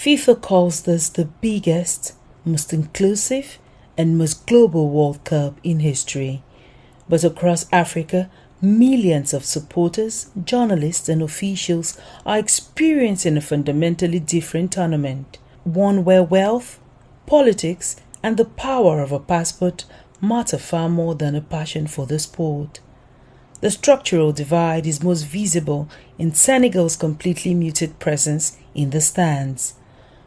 FIFA calls this the biggest, most inclusive, and most global World Cup in history. But across Africa, millions of supporters, journalists, and officials are experiencing a fundamentally different tournament, one where wealth, politics, and the power of a passport matter far more than a passion for the sport. The structural divide is most visible in Senegal's completely muted presence in the stands.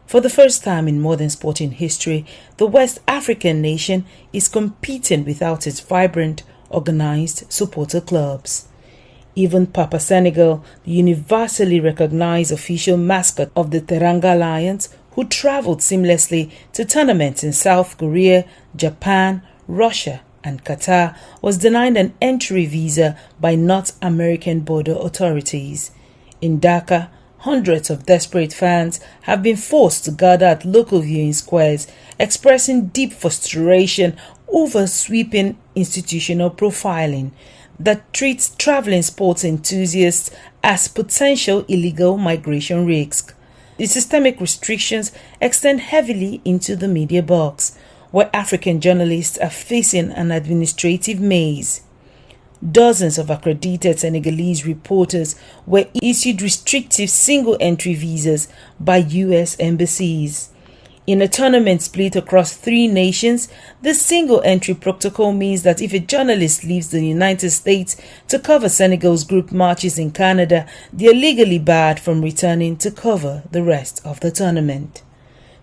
For the first time in modern sporting history, the West African nation is competing without its vibrant, organized supporter clubs. Even Papa Senegal, the universally recognized official mascot of the Teranga Lions, who traveled seamlessly to tournaments in South Korea, Japan, Russia, and Qatar, was denied an entry visa by North American border authorities. In Dhaka, hundreds of desperate fans have been forced to gather at local viewing squares, expressing deep frustration over sweeping institutional profiling that treats traveling sports enthusiasts as potential illegal migration risk. The systemic restrictions extend heavily into the media box, where African journalists are facing an administrative maze. Dozens of accredited Senegalese reporters were issued restrictive single-entry visas by U.S. embassies. In a tournament split across 3 nations, this single-entry protocol means that if a journalist leaves the United States to cover Senegal's group matches in Canada, they are legally barred from returning to cover the rest of the tournament.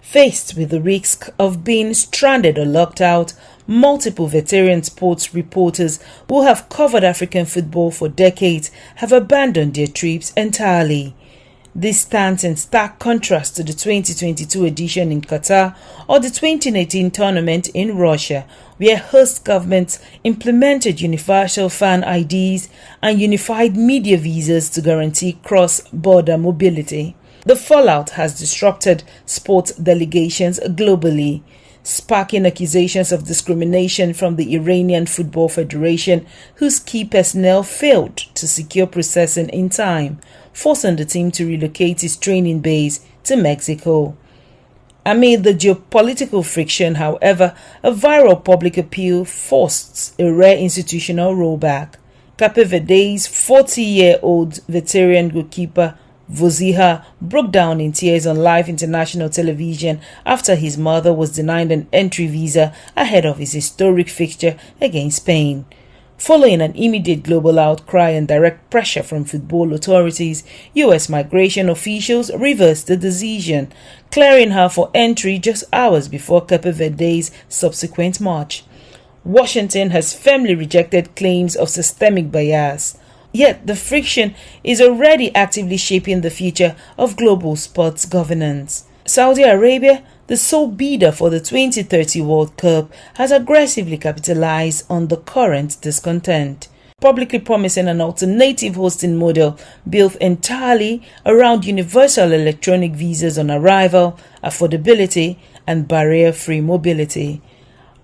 Faced with the risk of being stranded or locked out, multiple veteran sports reporters who have covered African football for decades have abandoned their trips entirely. This stands in stark contrast to the 2022 edition in Qatar or the 2018 tournament in Russia, where host governments implemented universal fan IDs and unified media visas to guarantee cross-border mobility. The fallout has disrupted sports delegations globally, sparking accusations of discrimination from the Iranian Football Federation, whose key personnel failed to secure processing in time, forcing the team to relocate its training base to Mexico. Amid the geopolitical friction, however, a viral public appeal forced a rare institutional rollback. Cape Verde's 40-year-old veteran goalkeeper Vozinha broke down in tears on live international television after his mother was denied an entry visa ahead of his historic fixture against Spain. Following an immediate global outcry and direct pressure from football authorities, U.S. migration officials reversed the decision, clearing her for entry just hours before Cape Verde's subsequent march. Washington has firmly rejected claims of systemic bias. Yet the friction is already actively shaping the future of global sports governance. Saudi Arabia, the sole bidder for the 2030 World Cup, has aggressively capitalized on the current discontent, publicly promising an alternative hosting model built entirely around universal electronic visas on arrival, affordability, and barrier-free mobility.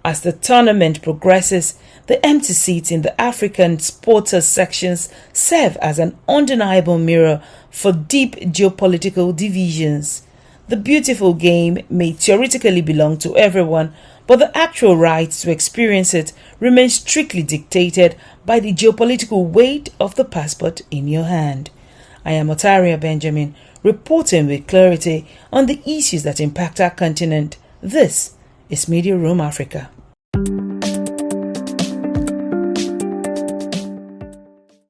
As the tournament progresses, the empty seats in the African supporters sections serve as an undeniable mirror for deep geopolitical divisions. The beautiful game may theoretically belong to everyone, but the actual right to experience it remains strictly dictated by the geopolitical weight of the passport in your hand. I am Otaria Benjamin, reporting with clarity on the issues that impact our continent. This is Media Room Africa.